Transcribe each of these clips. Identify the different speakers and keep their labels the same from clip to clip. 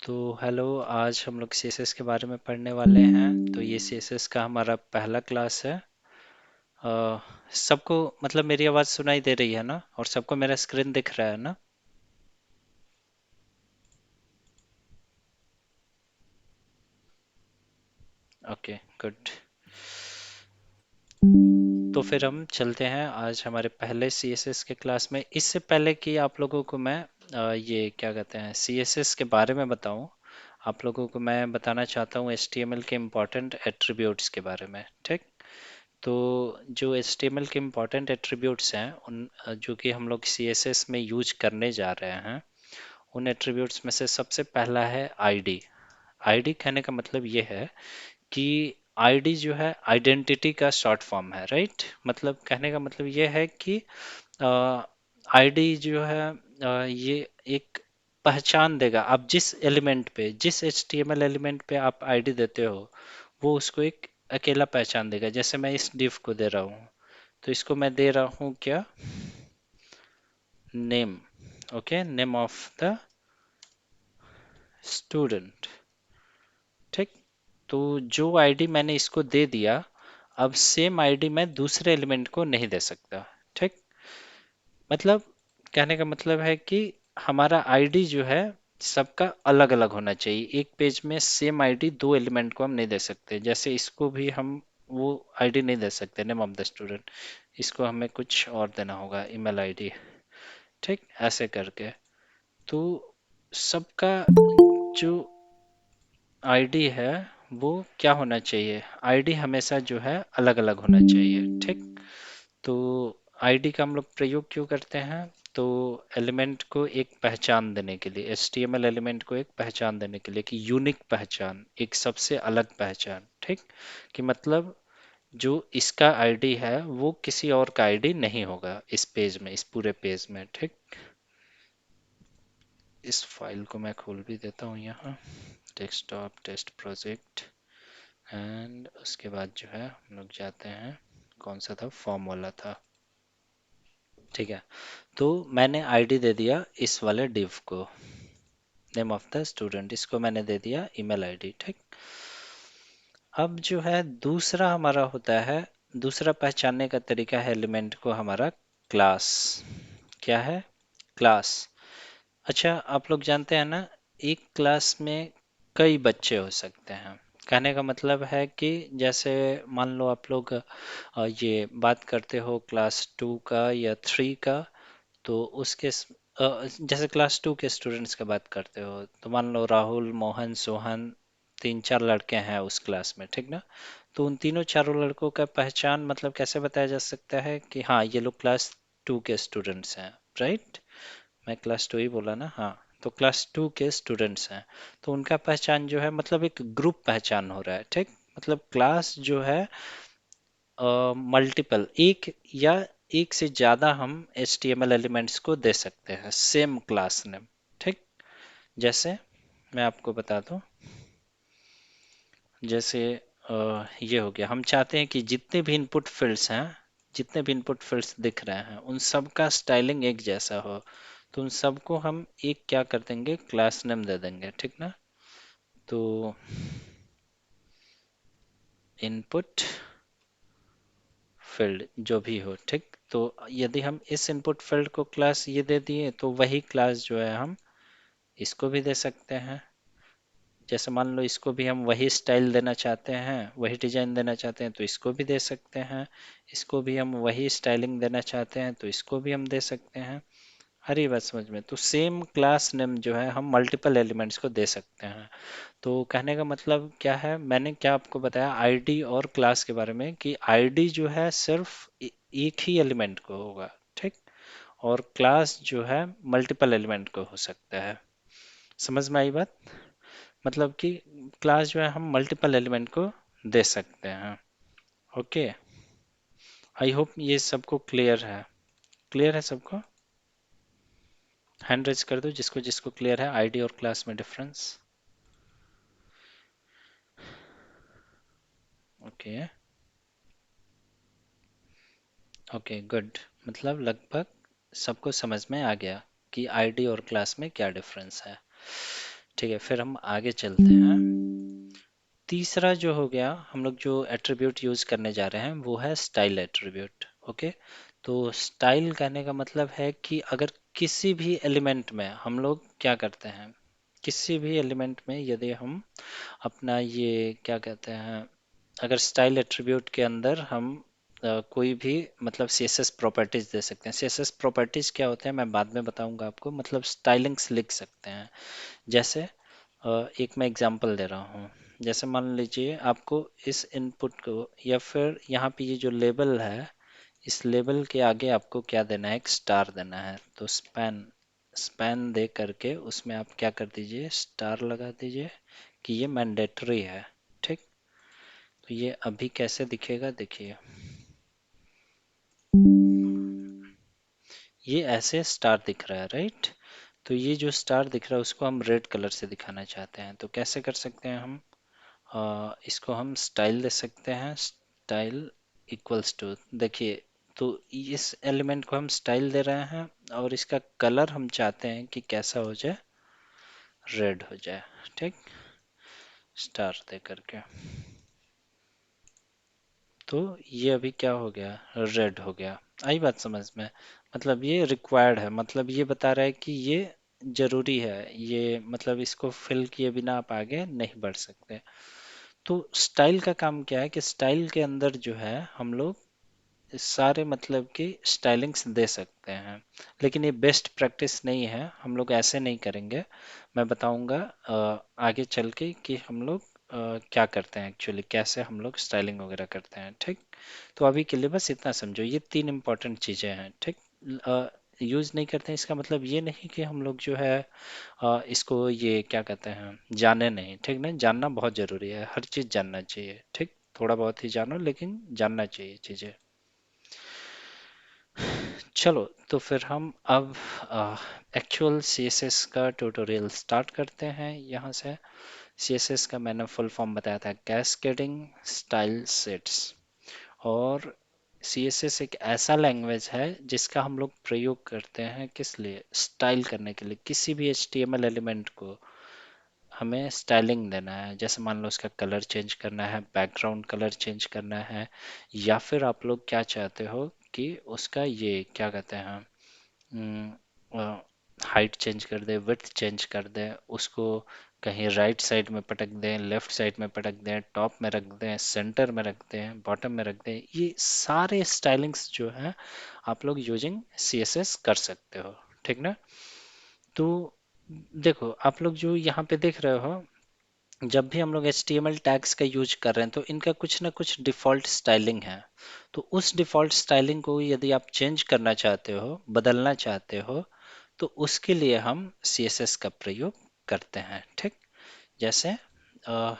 Speaker 1: तो हेलो। आज हम लोग सीएसएस के बारे में पढ़ने वाले हैं। तो ये सीएसएस का हमारा पहला क्लास है। अ, सबको मतलब मेरी आवाज़ सुनाई दे रही है ना, और सबको मेरा स्क्रीन दिख रहा है ना? Okay, good. तो फिर हम चलते हैं आज हमारे पहले सीएसएस के क्लास में। इससे पहले कि आप लोगों को मैं ये क्या कहते हैं सीएसएस के बारे में बताऊं, आप लोगों को मैं बताना चाहता हूँ एचटीएमएल के इम्पोर्टेंट एट्रीब्यूट्स के बारे में। ठीक। तो जो HTML के इम्पोर्टेंट एट्रीब्यूट्स हैं उन जो कि हम लोग CSS में यूज करने जा रहे हैं, उन एट्रीब्यूट्स में से सबसे पहला है आईडी। आईडी कहने का मतलब ये है कि आईडी जो है आइडेंटिटी का शॉर्ट फॉर्म है, राइट। मतलब कहने का मतलब ये है कि आईडी जो है ये एक पहचान देगा। आप जिस एलिमेंट पे, जिस HTML एलिमेंट पे आप आईडी देते हो, वो उसको एक अकेला पहचान देगा। जैसे मैं इस div को दे रहा हूँ, तो इसको मैं दे रहा हूँ क्या, name. Okay, name of the student. ठीक। तो जो आईडी मैंने इसको दे दिया, अब सेम आईडी मैं दूसरे एलिमेंट को नहीं दे सकता। ठीक। मतलब कहने का मतलब है कि हमारा आईडी जो है सबका अलग अलग होना चाहिए। एक पेज में सेम आईडी दो एलिमेंट को हम नहीं दे सकते। जैसे इसको भी हम वो आईडी नहीं दे सकते, नेम ऑफ द स्टूडेंट। इसको हमें कुछ और देना होगा, ईमेल आईडी। ठीक, ऐसे करके। तो सबका जो आईडी है वो क्या होना चाहिए, आईडी हमेशा जो है अलग अलग होना चाहिए। ठीक। तो आईडी का हम लोग प्रयोग क्यों करते हैं? तो एलिमेंट को एक पहचान देने के लिए, HTML एलिमेंट को एक पहचान देने के लिए, कि यूनिक पहचान, एक सबसे अलग पहचान। ठीक। कि मतलब जो इसका आईडी है वो किसी और का आईडी नहीं होगा इस पेज में, इस पूरे पेज में। ठीक। इस फाइल को मैं खोल भी देता हूँ यहाँ, डेस्कटॉप टेस्ट प्रोजेक्ट। एंड उसके बाद जो है हम लोग जाते हैं, कौन सा था, फॉर्म वाला था। ठीक है। तो मैंने आईडी दे दिया इस वाले div को, नेम ऑफ द स्टूडेंट, इसको मैंने दे दिया ईमेल आईडी। ठीक। अब जो है दूसरा हमारा होता है, दूसरा पहचानने का तरीका है एलिमेंट को, हमारा क्लास। क्या है? क्लास। अच्छा, आप लोग जानते हैं ना, एक क्लास में कई बच्चे हो सकते हैं। कहने का मतलब है कि जैसे मान लो आप लोग ये बात करते हो क्लास 2 का या 3 का, तो जैसे क्लास 2 के स्टूडेंट्स का बात करते हो, तो मान लो राहुल, मोहन, सोहन, तीन चार लड़के हैं उस क्लास में। ठीक ना? तो उन तीनों चारों लड़कों का पहचान मतलब कैसे बताया जा सकता है कि हाँ, ये लोग क्लास 2 के स्टूडेंट्स हैं, राइट। मैं क्लास 2 ही बोला ना, हाँ। तो क्लास 2 के स्टूडेंट्स हैं, तो उनका पहचान जो है मतलब एक ग्रुप पहचान हो रहा है। ठीक। मतलब क्लास जो है मल्टीपल, एक या एक से ज्यादा हम HTML एलिमेंट्स को दे सकते हैं सेम क्लास नेम। ठीक। जैसे मैं आपको बता दूं, जैसे ये हो गया, हम चाहते हैं कि जितने भी इनपुट फील्ड्स हैं, जितने भी इनपुट फील्ड्स दिख रहे हैं, उन सब का स्टाइलिंग एक जैसा हो। तो उन सबको हम एक क्या कर देंगे, क्लास नेम दे देंगे। ठीक ना? तो इनपुट फील्ड जो भी हो, ठीक। तो यदि हम इस इनपुट फील्ड को क्लास ये दे दिए, तो वही क्लास जो है हम इसको भी दे सकते हैं। जैसे मान लो इसको भी हम वही स्टाइल देना चाहते हैं, वही डिजाइन देना चाहते हैं, तो इसको भी दे सकते हैं। इसको भी हम वही स्टाइलिंग देना चाहते हैं, तो इसको भी हम दे सकते हैं। हरी बात समझ में? तो सेम क्लास नेम जो है हम मल्टीपल एलिमेंट्स को दे सकते हैं। तो कहने का मतलब क्या है, मैंने क्या आपको बताया आईडी और क्लास के बारे में, कि आईडी जो है सिर्फ एक ही एलिमेंट को होगा। ठीक। और क्लास जो है मल्टीपल एलिमेंट को हो सकता है। समझ में आई बात? मतलब कि क्लास जो है हम मल्टीपल एलिमेंट को दे सकते हैं। ओके। आई होप ये सबको क्लियर है। क्लियर है सबको? हैंड रेज कर दो जिसको जिसको क्लियर है आईडी और क्लास में डिफरेंस। ओके। Okay, good. मतलब लगभग सबको समझ में आ गया कि आईडी और क्लास में क्या डिफरेंस है। ठीक है, फिर हम आगे चलते हैं। तीसरा जो हो गया, हम लोग जो एट्रीब्यूट यूज करने जा रहे हैं वो है स्टाइल एट्रीब्यूट। ओके, तो स्टाइल कहने का मतलब है कि अगर किसी भी एलिमेंट में हम लोग क्या करते हैं, किसी भी एलिमेंट में यदि हम अपना ये क्या कहते हैं, अगर स्टाइल एट्रीब्यूट के अंदर हम कोई भी मतलब सीएसएस प्रॉपर्टीज दे सकते हैं। सीएसएस प्रॉपर्टीज क्या होते हैं मैं बाद में बताऊंगा आपको, मतलब स्टाइलिंग्स लिख सकते हैं। जैसे एक मैं एग्जांपल दे रहा हूँ। जैसे मान लीजिए आपको इस इनपुट को या फिर यहाँ पे ये जो लेबल है, इस लेबल के आगे आपको क्या देना है, एक स्टार देना है। तो स्पैन स्पैन दे करके उसमें आप क्या कर दीजिए, स्टार लगा दीजिए कि ये मैंडेटरी है। ठीक, तो ये अभी कैसे दिखेगा देखिए, ये ऐसे स्टार दिख रहा है, राइट। तो ये जो स्टार दिख रहा है उसको हम रेड कलर से दिखाना चाहते हैं, तो कैसे कर सकते हैं हम, इसको हम स्टाइल दे सकते हैं। स्टाइल इक्वल्स टू, देखिए, तो इस एलिमेंट को हम स्टाइल दे रहे हैं और इसका कलर हम चाहते हैं कि कैसा हो जाए, रेड हो जाए। ठीक, स्टार दे करके, तो ये अभी क्या हो गया, रेड हो गया। आई बात समझ में, मतलब ये रिक्वायर्ड है, मतलब ये बता रहा है कि ये जरूरी है, ये मतलब इसको फिल किए बिना आप आगे नहीं बढ़ सकते। तो स्टाइल का काम क्या है कि स्टाइल के अंदर जो है हम लोग सारे मतलब कि स्टाइलिंग्स दे सकते हैं, लेकिन ये बेस्ट प्रैक्टिस नहीं है, हम लोग ऐसे नहीं करेंगे। मैं बताऊंगा आगे चल के कि हम लोग क्या करते हैं एक्चुअली, कैसे हम लोग स्टाइलिंग वगैरह करते हैं। ठीक, तो अभी के लिए बस इतना समझो, ये तीन इंपॉर्टेंट चीज़ें हैं। ठीक, यूज़ नहीं करते हैं इसका मतलब ये नहीं कि हम लोग जो है इसको ये क्या कहते हैं, जाने नहीं। ठीक, नहीं, जानना बहुत ज़रूरी है, हर चीज़ जानना चाहिए। ठीक, थोड़ा बहुत ही जानो लेकिन जानना चाहिए चीज़ें। चलो, तो फिर हम अब एक्चुअल सीएसएस का ट्यूटोरियल स्टार्ट करते हैं यहाँ से। सीएसएस का मैंने फुल फॉर्म बताया था, कैस्केडिंग स्टाइल सेट्स। और सीएसएस एक ऐसा लैंग्वेज है जिसका हम लोग प्रयोग करते हैं किस लिए, स्टाइल करने के लिए। किसी भी एचटीएमएल एलिमेंट को हमें स्टाइलिंग देना है, जैसे मान लो उसका कलर चेंज करना है, बैकग्राउंड कलर चेंज करना है, या फिर आप लोग क्या चाहते हो कि उसका ये क्या कहते हैं, हाइट चेंज कर दे, विड्थ चेंज कर दे, उसको कहीं राइट साइड में पटक दें, लेफ्ट साइड में पटक दें, टॉप में रख दें, सेंटर में रख दें, बॉटम में रख दें, ये सारे स्टाइलिंग्स जो है आप लोग यूजिंग सीएसएस कर सकते हो। ठीक ना। तो देखो, आप लोग जो यहाँ पे देख रहे हो, जब भी हम लोग HTML टैग्स का यूज कर रहे हैं तो इनका कुछ ना कुछ डिफ़ॉल्ट स्टाइलिंग है। तो उस डिफ़ॉल्ट स्टाइलिंग को यदि आप चेंज करना चाहते हो, बदलना चाहते हो, तो उसके लिए हम CSS का प्रयोग करते हैं। ठीक, जैसे अ,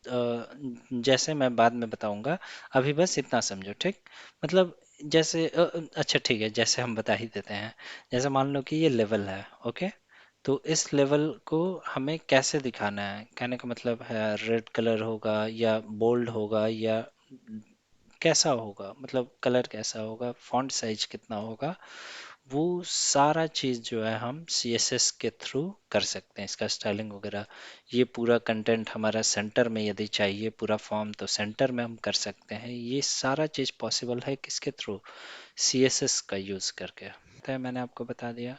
Speaker 1: जैसे मैं बाद में बताऊंगा, अभी बस इतना समझो। ठीक, मतलब जैसे अच्छा ठीक है, जैसे हम बता ही देते हैं। जैसे मान लो कि ये लेवल है, ओके। तो इस लेवल को हमें कैसे दिखाना है, कहने का मतलब है रेड कलर होगा या बोल्ड होगा या कैसा होगा, मतलब कलर कैसा होगा, फॉन्ट साइज कितना होगा, वो सारा चीज़ जो है हम CSS के थ्रू कर सकते हैं, इसका स्टाइलिंग वगैरह। ये पूरा कंटेंट हमारा सेंटर में यदि चाहिए, पूरा फॉर्म, तो सेंटर में हम कर सकते हैं। ये सारा चीज़ पॉसिबल है किसके थ्रू, CSS का यूज़ करके। तो मैंने आपको बता दिया।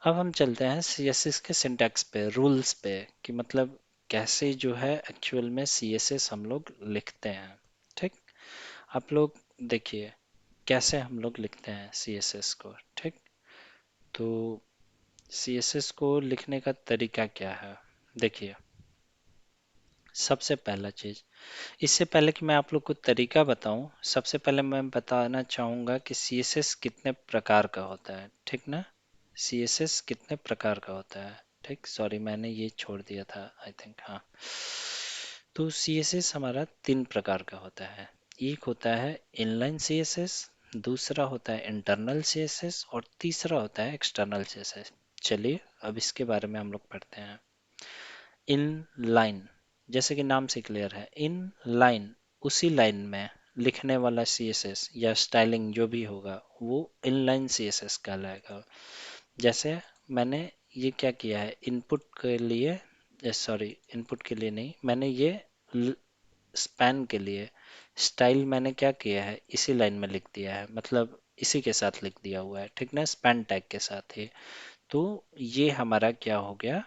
Speaker 1: अब हम चलते हैं CSS के सिंटैक्स पे, रूल्स पे, कि मतलब कैसे जो है एक्चुअल में CSS हम लोग लिखते हैं। ठीक, आप लोग देखिए कैसे हम लोग लिखते हैं CSS को। ठीक, तो CSS को लिखने का तरीका क्या है, देखिए। सबसे पहला चीज, इससे पहले कि मैं आप लोग को तरीका बताऊं, सबसे पहले मैं बताना चाहूंगा कि CSS कितने प्रकार का होता है। ठीक ना, CSS कितने प्रकार का होता है। ठीक, सॉरी मैंने ये छोड़ दिया था आई थिंक, हाँ। तो CSS हमारा तीन प्रकार का होता है। एक होता है इनलाइन CSS, दूसरा होता है इंटरनल CSS और तीसरा होता है एक्सटर्नल CSS। चलिए अब इसके बारे में हम लोग पढ़ते हैं। इन लाइन, जैसे कि नाम से क्लियर है, इन लाइन, उसी लाइन में लिखने वाला CSS या स्टाइलिंग जो भी होगा वो इनलाइन CSS कहलाएगा। जैसे मैंने ये क्या किया है इनपुट के लिए, सॉरी इनपुट के लिए नहीं, मैंने ये स्पैन के लिए स्टाइल मैंने क्या किया है इसी लाइन में लिख दिया है, मतलब इसी के साथ लिख दिया हुआ है, ठीक ना, स्पैन टैग के साथ ही। तो ये हमारा क्या हो गया,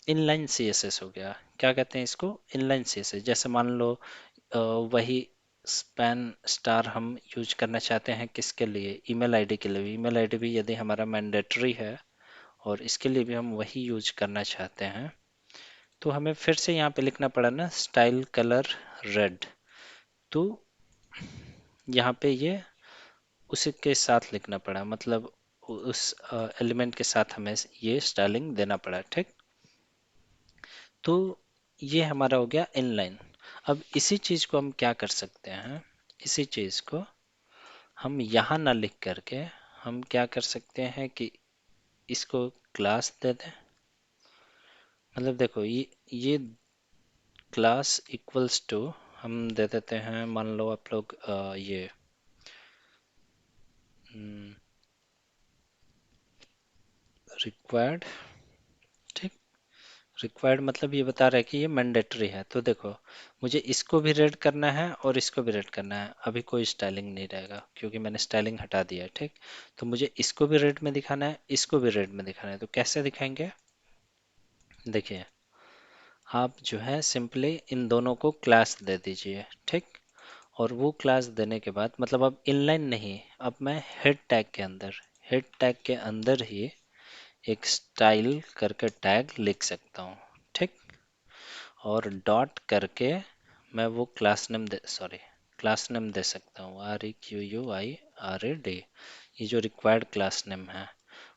Speaker 1: इनलाइन सीएसएस हो गया। क्या कहते हैं इसको, इनलाइन सीएसएस। जैसे मान लो अ, वही स्पैन स्टार हम यूज करना चाहते हैं किसके लिए, ईमेल आईडी के लिए। ईमेल आईडी भी यदि हमारा मैंडेटरी है और इसके लिए भी हम वही यूज करना चाहते हैं, तो हमें फिर से यहाँ पे लिखना पड़ा ना स्टाइल कलर रेड। तो यहाँ पे ये उसी के साथ लिखना पड़ा, मतलब उस एलिमेंट के साथ हमें ये स्टाइलिंग देना पड़ा, ठीक। तो ये हमारा हो गया इनलाइन। अब इसी चीज को हम क्या कर सकते हैं, इसी चीज को हम यहाँ ना लिख करके हम क्या कर सकते हैं कि इसको क्लास दे दें। मतलब देखो ये क्लास इक्वल्स टू हम दे देते हैं, मान लो आप लोग ये रिक्वायर्ड, ठीक। रिक्वायर्ड मतलब ये बता रहा है कि ये मैंडेटरी है। तो देखो मुझे इसको भी रेड करना है और इसको भी रेड करना है, अभी कोई स्टाइलिंग नहीं रहेगा क्योंकि मैंने स्टाइलिंग हटा दिया है, ठीक। तो मुझे इसको भी रेड में दिखाना है, इसको भी रेड में दिखाना है, तो कैसे दिखाएंगे, देखिए आप जो है सिंपली इन दोनों को क्लास दे दीजिए, ठीक। और वो क्लास देने के बाद मतलब अब इनलाइन नहीं, अब मैं हेड टैग के अंदर, हेड टैग के अंदर ही एक स्टाइल करके टैग लिख सकता हूँ, ठीक। और डॉट करके मैं वो क्लास नेम दे, सॉरी क्लास नेम दे सकता हूँ, REQUIRAD, ये जो रिक्वायर्ड क्लास नेम है।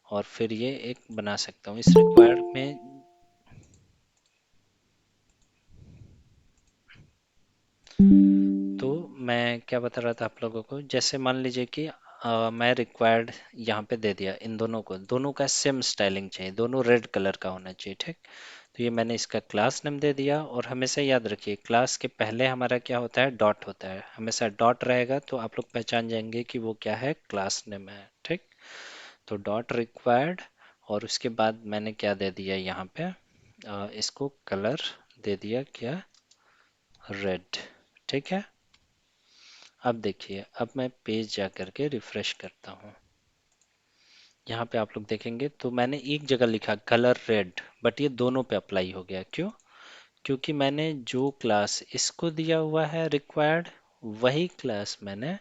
Speaker 1: और फिर ये एक बना सकता हूँ इस रिक्वायर्ड में। तो मैं क्या बता रहा था आप लोगों को, जैसे मान लीजिए कि मैं रिक्वायर्ड यहाँ पे दे दिया, इन दोनों को, दोनों का सेम स्टाइलिंग चाहिए, दोनों रेड कलर का होना चाहिए, ठीक। तो ये मैंने इसका क्लास नेम दे दिया। और हमेशा याद रखिए क्लास के पहले हमारा क्या होता है, डॉट होता है, हमेशा डॉट रहेगा तो आप लोग पहचान जाएंगे कि वो क्या है, क्लास नेम है, ठीक। तो डॉट रिक्वायर्ड, और उसके बाद मैंने क्या दे दिया यहाँ पे, इसको कलर दे दिया क्या, रेड, ठीक है। अब देखिए अब मैं पेज जा करके रिफ्रेश करता हूँ, यहाँ पे आप लोग देखेंगे तो मैंने एक जगह लिखा कलर रेड, बट ये दोनों पे अप्लाई हो गया, क्यों, क्योंकि मैंने जो क्लास इसको दिया हुआ है रिक्वायर्ड, वही क्लास मैंने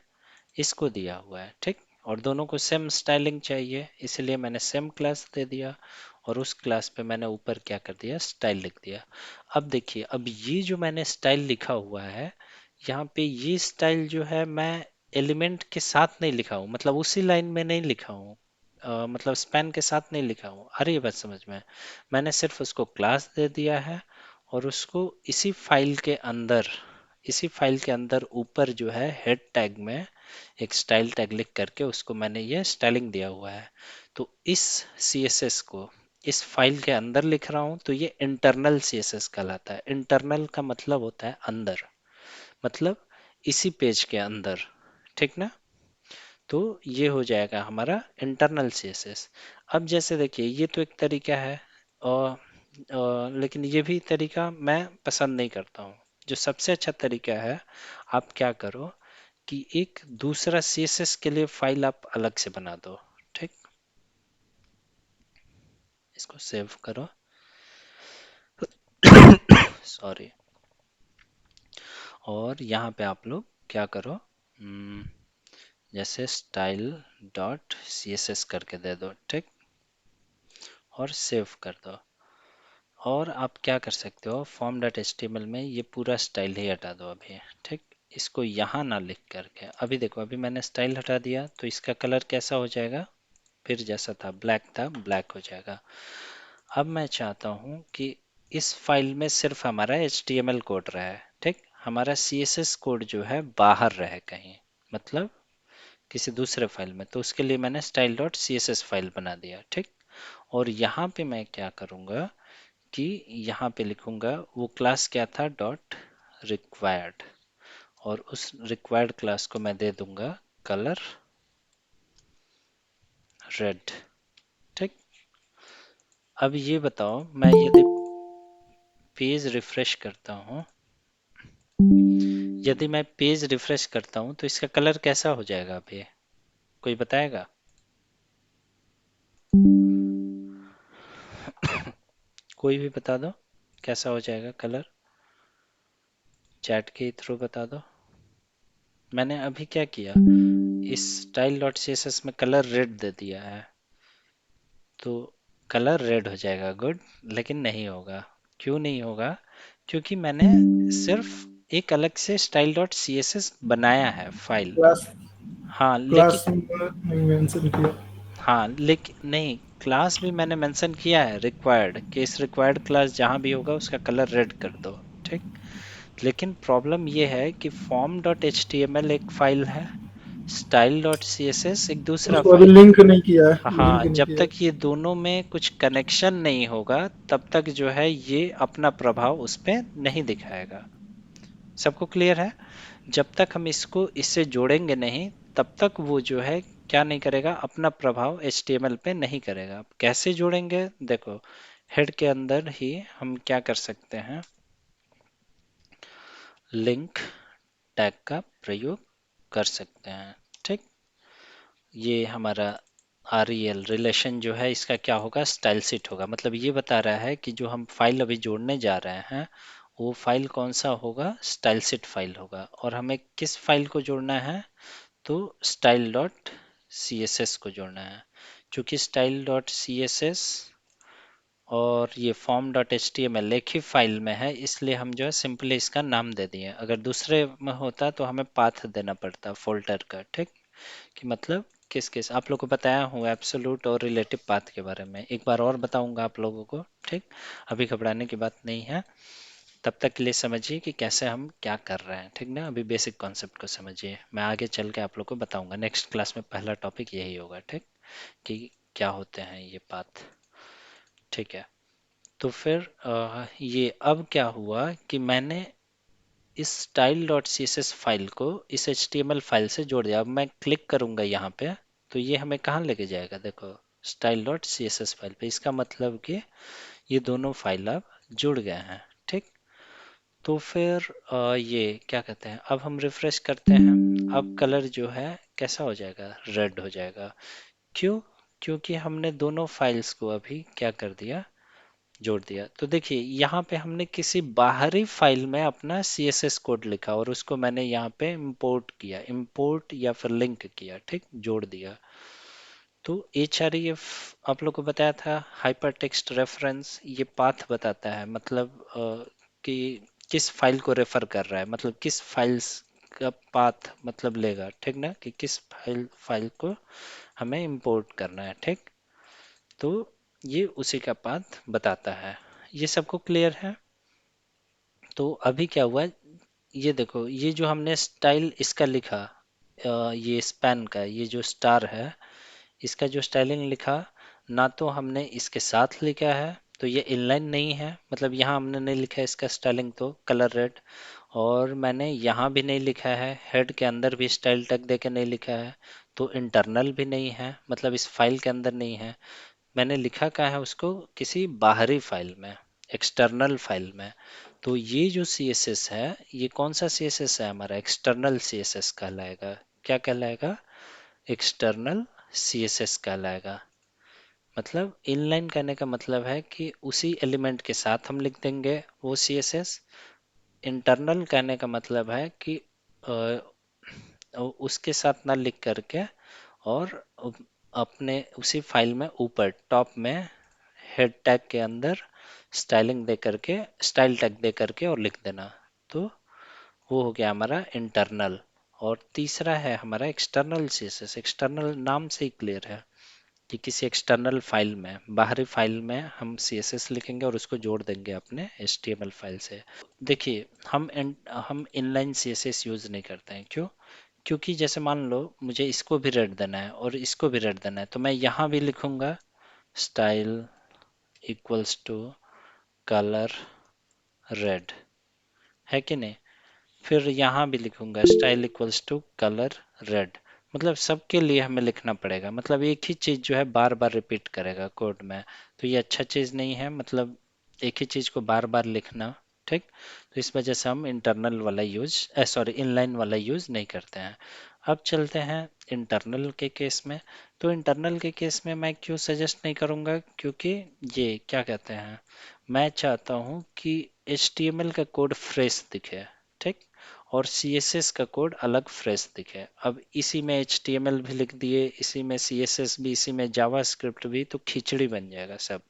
Speaker 1: इसको दिया हुआ है, ठीक। और दोनों को सेम स्टाइलिंग चाहिए, इसलिए मैंने सेम क्लास दे दिया। और उस क्लास पे मैंने ऊपर क्या कर दिया, स्टाइल लिख दिया। अब देखिए अब ये जो मैंने स्टाइल लिखा हुआ है, यहाँ पे ये स्टाइल जो है मैं एलिमेंट के साथ नहीं लिखा हूँ, मतलब उसी लाइन में नहीं लिखा हूँ, मतलब स्पैन के साथ नहीं लिखा हूँ। अरे ये बात समझ में, मैंने सिर्फ उसको क्लास दे दिया है और उसको इसी फाइल के अंदर, इसी फाइल के अंदर ऊपर जो है हेड टैग में एक स्टाइल टैग लिख करके उसको मैंने ये स्टाइलिंग दिया हुआ है। तो इस CSS को इस फाइल के अंदर लिख रहा हूं, तो ये इंटरनल CSS कहलाता है। इंटरनल का मतलब होता है अंदर, मतलब इसी पेज के अंदर, ठीक ना। तो ये हो जाएगा हमारा इंटरनल CSS। अब जैसे देखिए ये तो एक तरीका है, और लेकिन ये भी तरीका मैं पसंद नहीं करता हूँ। जो सबसे अच्छा तरीका है, आप क्या करो कि एक दूसरा CSS के लिए फाइल आप अलग से बना दो, ठीक। इसको सेव करो, सॉरी। और यहाँ पे आप लोग क्या करो, जैसे स्टाइल डॉट CSS करके दे दो, ठीक। और सेव कर दो। और आप क्या कर सकते हो, फॉर्म डॉट HTML में ये पूरा स्टाइल ही हटा दो अभी, ठीक। इसको यहाँ ना लिख करके, अभी देखो अभी मैंने स्टाइल हटा दिया तो इसका कलर कैसा हो जाएगा, फिर जैसा था ब्लैक हो जाएगा। अब मैं चाहता हूँ कि इस फाइल में सिर्फ हमारा HTML कोड रहे, ठीक। हमारा CSS कोड जो है बाहर रहे कहीं, मतलब किसी दूसरे फाइल में। तो उसके लिए मैंने स्टाइल डॉट CSS फाइल बना दिया, ठीक। और यहाँ पे मैं क्या करूँगा कि यहाँ पे लिखूंगा वो क्लास क्या था, डॉट रिक्वायर्ड। और उस रिक्वायर्ड क्लास को मैं दे दूंगा कलर रेड, ठीक। अब ये बताओ, मैं यदि पेज रिफ्रेश करता हूँ, यदि मैं पेज रिफ्रेश करता हूँ तो इसका कलर कैसा हो जाएगा अभी? कोई बताएगा? कोई भी बता दो, कैसा हो जाएगा कलर? चैट के थ्रू बता दो। मैंने अभी क्या किया, इस style dot C S S में कलर रेड दे दिया है, तो कलर रेड हो जाएगा, गुड। लेकिन नहीं होगा। क्यों नहीं होगा? क्योंकि मैंने सिर्फ एक अलग से style dot C S S बनाया है फाइल।
Speaker 2: क्लास
Speaker 1: हाँ
Speaker 2: क्लास
Speaker 1: लेकिन,
Speaker 2: नहीं मेंशन किया।
Speaker 1: हाँ लेकिन नहीं, क्लास भी मैंने मेंशन किया है रिक्वायर्ड, कि इस रिक्वायर्ड क्लास जहाँ भी होगा उसका कलर रेड कर दो। ठीक। लेकिन प्रॉब्लम ये है कि form dot H T M L एक फाइल है, style dot C S S एक दूसरा
Speaker 2: उसको अभी
Speaker 1: फाइल है।
Speaker 2: लिंक नहीं किया है, लिंक
Speaker 1: हाँ,
Speaker 2: नहीं
Speaker 1: जब
Speaker 2: किया है।
Speaker 1: तक ये दोनों में कुछ कनेक्शन नहीं होगा तब तक जो है ये अपना प्रभाव उस पे नहीं दिखाएगा। सबको क्लियर है? जब तक हम इसको इससे जोड़ेंगे नहीं, तब तक वो जो है क्या नहीं करेगा, अपना प्रभाव HTML पे नहीं करेगा। कैसे जोड़ेंगे? देखो, हेड के अंदर ही हम क्या कर सकते हैं, लिंक टैग का प्रयोग कर सकते हैं। ठीक। ये हमारा REL रिलेशन जो है इसका क्या होगा, स्टाइल सीट होगा। मतलब ये बता रहा है कि जो हम फाइल अभी जोड़ने जा रहे हैं वो फाइल कौन सा होगा, स्टाइल सीट फाइल होगा। और हमें किस फाइल को जोड़ना है, तो style dot C S S को जोड़ना है। चूंकि style dot C S S और ये form dot H T M L एक ही फाइल में है, इसलिए हम जो है सिंपली इसका नाम दे दिए। अगर दूसरे में होता तो हमें पाथ देना पड़ता फोल्डर का। ठीक। कि मतलब किस किस, आप लोग को बताया हूँ एब्सोलूट और रिलेटिव पाथ के बारे में, एक बार और बताऊंगा आप लोगों को। ठीक। अभी घबराने की बात नहीं है। तब तक के लिए समझिए कि कैसे हम क्या कर रहे हैं। ठीक ना? अभी बेसिक कॉन्सेप्ट को समझिए, मैं आगे चल के आप लोग को बताऊंगा। नेक्स्ट क्लास में पहला टॉपिक यही होगा। ठीक। कि क्या होते हैं ये पाथ। ठीक है। तो फिर ये अब क्या हुआ कि मैंने इस style dot C S S file को इस H T M L file से जोड़ दिया। अब मैं क्लिक करूंगा यहाँ पे, तो ये हमें कहाँ लेके जाएगा, देखो style dot C S S file पे। इसका मतलब कि ये दोनों फाइल अब जुड़ गए हैं। ठीक। तो फिर ये क्या कहते हैं, अब हम रिफ्रेश करते हैं, अब कलर जो है कैसा हो जाएगा, रेड हो जाएगा। क्यों? क्योंकि हमने दोनों फाइल्स को अभी क्या कर दिया, जोड़ दिया। तो देखिए यहाँ पे हमने किसी बाहरी फाइल में अपना CSS कोड लिखा और उसको मैंने यहाँ पे इंपोर्ट किया, इंपोर्ट या फिर लिंक किया। ठीक। जोड़ दिया। तो HREF आप लोग को बताया था, हाइपर टेक्स्ट रेफरेंस, ये पाथ बताता है। मतलब कि किस फाइल को रेफर कर रहा है, मतलब किस फाइल्स का पाथ मतलब लेगा। ठीक ना? कि किस फाइल को हमें इंपोर्ट करना है। ठीक। तो ये उसी का पाथ बताता है। ये सबको क्लियर है? तो अभी क्या हुआ, ये देखो, ये जो हमने स्टाइल इसका लिखा, ये स्पैन का ये जो स्टार है, इसका जो स्टाइलिंग लिखा, ना तो हमने इसके साथ लिखा है, तो ये इनलाइन नहीं है। मतलब यहाँ हमने नहीं लिखा है इसका स्टाइलिंग, तो कलर रेड। और मैंने यहाँ भी नहीं लिखा है, हेड के अंदर भी स्टाइल टैग देके नहीं लिखा है, तो इंटरनल भी नहीं है, मतलब इस फाइल के अंदर नहीं है। मैंने लिखा क्या है उसको, किसी बाहरी फाइल में, एक्सटर्नल फाइल में। तो ये जो CSS है, ये कौन सा CSS है हमारा, एक्सटर्नल CSS कहलाएगा। क्या कहलाएगा? एक्सटर्नल CSS कहलाएगा। मतलब इनलाइन कहने का मतलब है कि उसी एलिमेंट के साथ हम लिख देंगे वो CSS। इंटरनल कहने का मतलब है कि अ, उसके साथ ना लिख करके, और अपने उसी फाइल में ऊपर टॉप में हेड टैग के अंदर स्टाइलिंग दे करके, स्टाइल टैग दे करके और लिख देना। तो वो हो गया हमारा इंटरनल। और तीसरा है हमारा एक्सटर्नल CSS। एक्सटर्नल नाम से ही क्लियर है कि किसी एक्सटर्नल फाइल में, बाहरी फाइल में हम CSS लिखेंगे और उसको जोड़ देंगे अपने HTML फाइल से। देखिए हम इनलाइन CSS यूज नहीं करते हैं। क्यों? क्योंकि जैसे मान लो मुझे इसको भी रेड देना है और इसको भी रेड देना है, तो मैं यहाँ भी लिखूंगा style equals to colour red, है कि नहीं? फिर यहाँ भी लिखूंगा style equals to colour red. मतलब सबके लिए हमें लिखना पड़ेगा, मतलब एक ही चीज जो है बार बार रिपीट करेगा कोड में, तो ये अच्छा चीज नहीं है, मतलब एक ही चीज को बार बार लिखना। ठीक, तो इस वजह से हम इंटरनल वाला यूज सॉरी इनलाइन वाला यूज नहीं करते हैं। अब चलते हैं इंटरनल के केस में। तो इंटरनल के केस में मैं क्यों सजेस्ट नहीं करूंगा, क्योंकि ये क्या कहते हैं, मैं चाहता हूँ कि HTML का कोड फ्रेश दिखे। ठीक, और CSS का कोड अलग फ्रेश दिखे। अब इसी में HTML भी लिख दिए, इसी में CSS भी, इसी में जावास्क्रिप्ट भी, तो खिचड़ी बन जाएगा सब।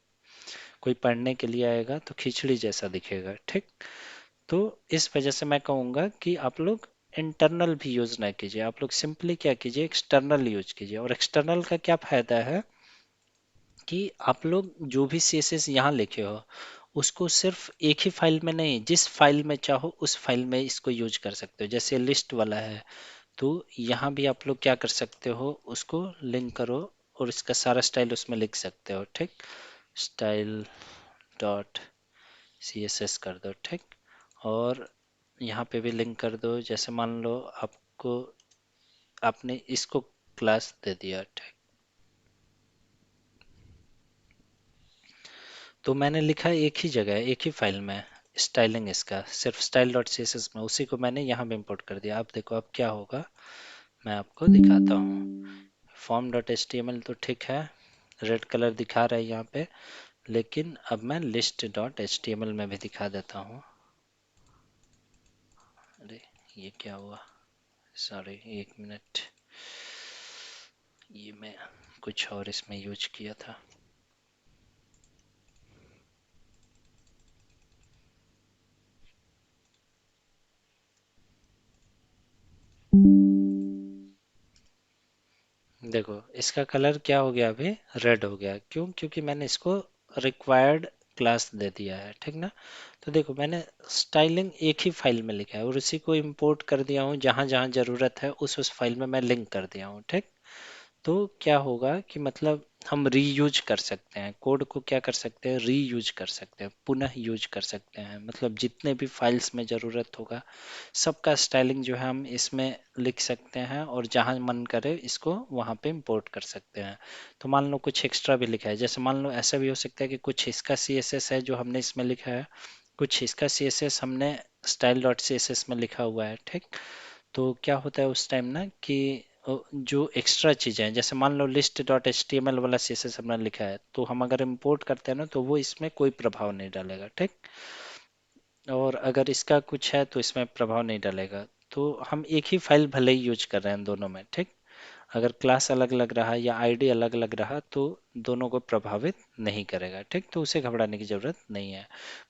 Speaker 1: कोई पढ़ने के लिए आएगा तो खिचड़ी जैसा दिखेगा। ठीक, तो इस वजह से मैं कहूँगा कि आप लोग इंटरनल भी यूज ना कीजिए, आप लोग सिंपली क्या कीजिए, एक्सटर्नल यूज कीजिए। और एक्सटर्नल का क्या फायदा है कि आप लोग जो भी CSS यहाँ लिखे हो उसको सिर्फ एक ही फाइल में नहीं, जिस फाइल में चाहो उस फाइल में इसको यूज कर सकते हो। जैसे लिस्ट वाला है, तो यहाँ भी आप लोग क्या कर सकते हो, उसको लिंक करो और इसका सारा स्टाइल उसमें लिख सकते हो। ठीक, स्टाइल डॉट CSS कर दो। ठीक, और यहाँ पे भी लिंक कर दो। जैसे मान लो आपको, आपने इसको क्लास दे दिया। ठीक, तो मैंने लिखा एक ही जगह एक ही फाइल में स्टाइलिंग, इसका सिर्फ style dot C S S में, उसी को मैंने यहाँ पे इंपोर्ट कर दिया। अब देखो अब क्या होगा, मैं आपको दिखाता हूँ। Form dot H T M L तो ठीक है, रेड कलर दिखा रहा है यहाँ पे, लेकिन अब मैं list dot H T M L में भी दिखा देता हूँ। अरे ये क्या हुआ, सॉरी एक मिनट, ये मैं कुछ और इसमें यूज किया था। देखो इसका कलर क्या हो गया, अभी रेड हो गया। क्यों? क्योंकि मैंने इसको रिक्वायर्ड क्लास दे दिया है। ठीक ना, तो देखो मैंने स्टाइलिंग एक ही फाइल में लिखा है और उसी को इंपोर्ट कर दिया हूँ, जहाँ जहाँ जरूरत है उस फाइल में मैं लिंक कर दिया हूँ। ठीक, तो क्या होगा कि मतलब हम रीयूज कर सकते हैं कोड को, क्या कर सकते हैं, रीयूज कर सकते हैं, पुनः यूज कर सकते हैं। मतलब जितने भी फाइल्स में ज़रूरत होगा सबका स्टाइलिंग जो है हम इसमें लिख सकते हैं, और जहाँ मन करे इसको वहाँ पे इंपोर्ट कर सकते हैं। तो मान लो कुछ एक्स्ट्रा भी लिखा है, जैसे मान लो ऐसा भी हो सकता है कि कुछ इसका CSS है जो हमने इसमें लिखा है, कुछ इसका CSS हमने style dot C S S में लिखा हुआ है। ठीक, तो क्या होता है उस टाइम ना कि जो एक्स्ट्रा चीज़ें हैं, जैसे मान लो list dot H T M L वाला CSS हमने लिखा है, तो हम अगर इंपोर्ट करते हैं ना तो वो इसमें कोई प्रभाव नहीं डालेगा। ठीक, और अगर इसका कुछ है तो इसमें प्रभाव नहीं डालेगा। तो हम एक ही फाइल भले ही यूज कर रहे हैं दोनों में। ठीक, अगर क्लास अलग लग रहा है या आईडी अलग लग रहा तो दोनों को प्रभावित नहीं करेगा। ठीक, तो उसे घबराने की जरूरत नहीं है।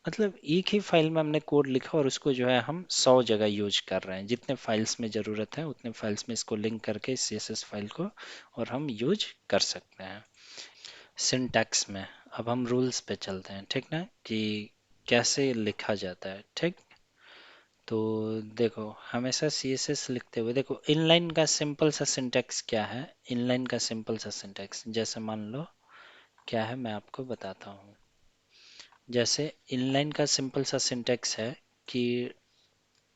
Speaker 1: मतलब एक ही फाइल में हमने कोड लिखा और उसको जो है हम 100 जगह यूज कर रहे हैं, जितने फाइल्स में ज़रूरत है उतने फाइल्स में इसको लिंक करके इस CSS फाइल को और हम यूज कर सकते हैं। सिंटैक्स में अब हम रूल्स पे चलते हैं। ठीक ना, कि कैसे लिखा जाता है। ठीक, तो देखो हमेशा CSS लिखते हुए देखो इनलाइन का सिंपल सा सिंटैक्स क्या है। इनलाइन का सिंपल सा सिंटैक्स जैसे मान लो क्या है, मैं आपको बताता हूँ। जैसे इनलाइन का सिंपल सा सिंटैक्स है कि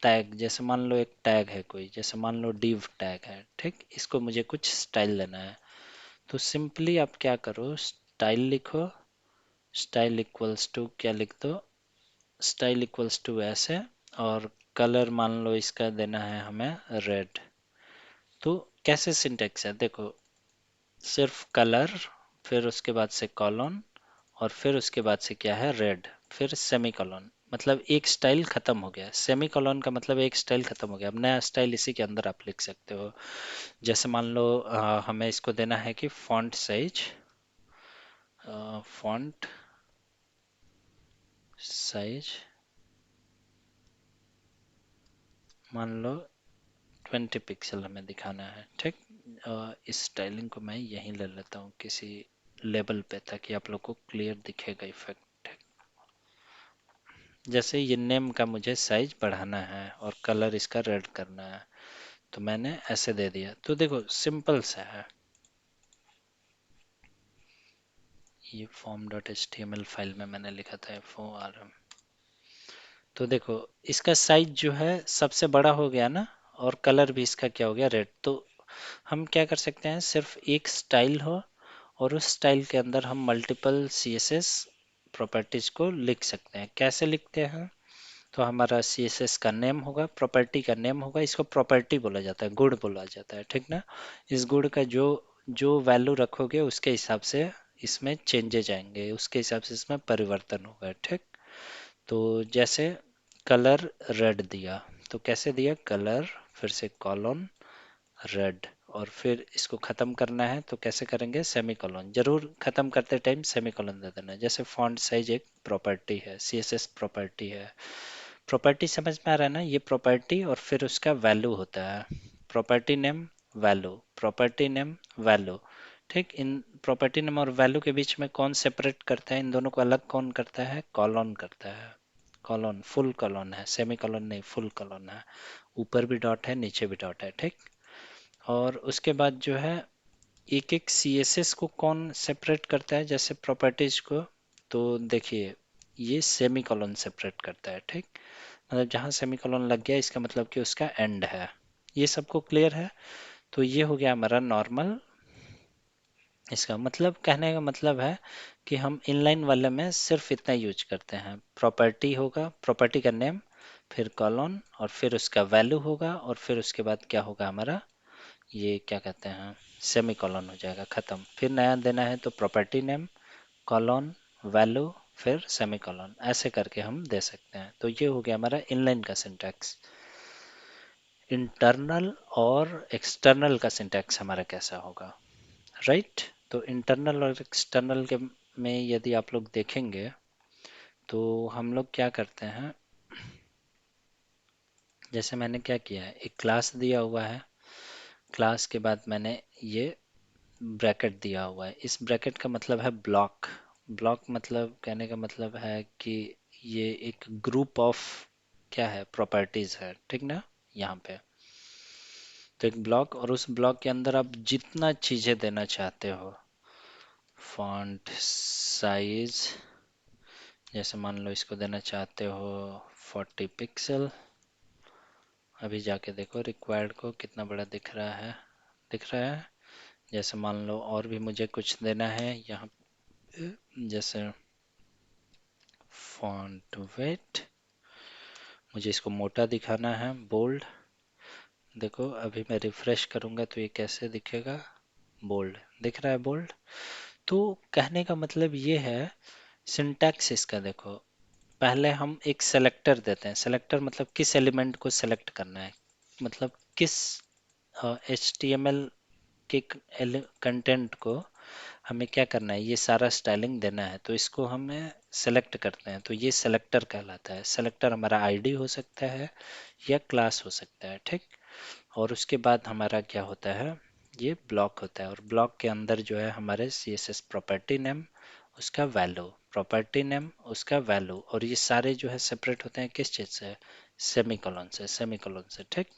Speaker 1: टैग, जैसे मान लो एक टैग है कोई, जैसे मान लो div टैग है। ठीक, इसको मुझे कुछ स्टाइल देना है, तो सिंपली आप क्या करो, स्टाइल लिखो, स्टाइल इक्वल्स टू क्या लिख दो, स्टाइल इक्वल्स टू ऐसे, और कलर मान लो इसका देना है हमें रेड। तो कैसे सिंटेक्स है देखो, सिर्फ कलर, फिर उसके बाद से कॉलन, और फिर उसके बाद से क्या है रेड, फिर सेमी कॉलन। मतलब एक स्टाइल खत्म हो गया, सेमी कॉलन का मतलब एक स्टाइल खत्म हो गया, अब नया स्टाइल इसी के अंदर आप लिख सकते हो। जैसे मान लो हमें इसको देना है कि फॉन्ट साइज, फॉन्ट साइज मान लो 20 पिक्सल हमें दिखाना है। ठीक, इस स्टाइलिंग को मैं यहीं ले लेता हूँ किसी लेवल पे, ताकि आप लोग को क्लियर दिखेगा इफेक्ट। जैसे ये नेम का मुझे साइज बढ़ाना है और कलर इसका रेड करना है, तो मैंने ऐसे दे दिया। तो देखो सिंपल सा है। ये form dot H T M L file में मैंने लिखा था FORM। तो देखो इसका साइज जो है सबसे बड़ा हो गया ना, और कलर भी इसका क्या हो गया, रेड। तो हम क्या कर सकते हैं, सिर्फ एक स्टाइल हो और उस स्टाइल के अंदर हम मल्टीपल CSS प्रॉपर्टीज को लिख सकते हैं। कैसे लिखते हैं, तो हमारा CSS का नेम होगा, प्रॉपर्टी का नेम होगा, इसको प्रॉपर्टी बोला जाता है, गुण बोला जाता है, ठीक ना। इस गुण का जो जो वैल्यू रखोगे उसके हिसाब से इसमें चेंजेज आएंगे, उसके हिसाब से इसमें परिवर्तन होगा, ठीक। तो जैसे कलर रेड दिया, तो कैसे दिया, कलर फिर से कॉलन रेड, और फिर इसको खत्म करना है तो कैसे करेंगे, सेमी कॉलन, जरूर खत्म करते टाइम सेमी कॉलन दे देना। जैसे फॉन्ट साइज एक प्रॉपर्टी है, CSS प्रॉपर्टी है। प्रॉपर्टी समझ में आ रहा है ना, ये प्रॉपर्टी और फिर उसका वैल्यू होता है, property name value, property name value, ठीक। इन प्रॉपर्टी नेम और वैल्यू के बीच में कौन सेपरेट करता है, इन दोनों को अलग कौन करता है, कॉलन करता है। कॉलन फुल कॉलन है, सेमी कॉलन नहीं, फुल कॉलन है, ऊपर भी डॉट है नीचे भी डॉट है, ठीक। और उसके बाद जो है एक एक CSS को कौन सेपरेट करता है, जैसे प्रॉपर्टीज को, तो देखिए ये सेमी कॉलन सेपरेट करता है, ठीक। मतलब जहाँ सेमी कॉलन लग गया इसका मतलब कि उसका एंड है। ये सबको क्लियर है। तो ये हो गया हमारा नॉर्मल। इसका मतलब, कहने का मतलब है कि हम इनलाइन वाले में सिर्फ इतना यूज करते हैं, प्रॉपर्टी होगा, प्रॉपर्टी का नेम, फिर कॉलन और फिर उसका वैल्यू होगा, और फिर उसके बाद क्या होगा हमारा, ये क्या कहते हैं, सेमी कॉलन हो जाएगा, खत्म। फिर नया देना है तो प्रॉपर्टी नेम, कॉलन, वैल्यू, फिर सेमी कॉलन, ऐसे करके हम दे सकते हैं। तो ये हो गया हमारा इनलाइन का सिंटैक्स। इंटरनल और एक्सटर्नल का सिंटैक्स हमारा कैसा होगा, राइट। तो इंटरनल और एक्सटर्नल के में यदि आप लोग देखेंगे तो हम लोग क्या करते हैं, जैसे मैंने क्या किया है, एक क्लास दिया हुआ है, क्लास के बाद मैंने ये ब्रैकेट दिया हुआ है, इस ब्रैकेट का मतलब है ब्लॉक। ब्लॉक मतलब, कहने का मतलब है कि ये एक ग्रुप ऑफ क्या है, प्रॉपर्टीज है, ठीक ना, यहाँ पे। तो एक ब्लॉक, और उस ब्लॉक के अंदर आप जितना चीजें देना चाहते हो, फॉन्ट साइज, जैसे मान लो इसको देना चाहते हो 40 पिक्सल, अभी जाके देखो रिक्वायर्ड को कितना बड़ा दिख रहा है, दिख रहा है। जैसे मान लो और भी मुझे कुछ देना है यहाँ पे, जैसे फॉन्ट वेट, मुझे इसको मोटा दिखाना है, बोल्ड। देखो अभी मैं रिफ्रेश करूंगा तो ये कैसे दिखेगा, बोल्ड दिख रहा है, बोल्ड। तो कहने का मतलब ये है, सिंटैक्स इसका देखो, पहले हम एक सेलेक्टर देते हैं, सेलेक्टर मतलब किस एलिमेंट को सेलेक्ट करना है, मतलब किस HTML के कंटेंट को हमें क्या करना है, ये सारा स्टाइलिंग देना है, तो इसको हमें सेलेक्ट करते हैं, तो ये सेलेक्टर कहलाता है। सेलेक्टर हमारा आईडी हो सकता है या क्लास हो सकता है, ठीक। और उसके बाद हमारा क्या होता है, ये ब्लॉक होता है, और ब्लॉक के अंदर जो है हमारे CSS प्रॉपर्टी नेम, उसका वैल्यू, प्रॉपर्टी नेम, उसका वैल्यू, और ये सारे जो है सेपरेट होते हैं किस चीज़ से, सेमी कॉलन से, सेमी कॉलन से, ठीक।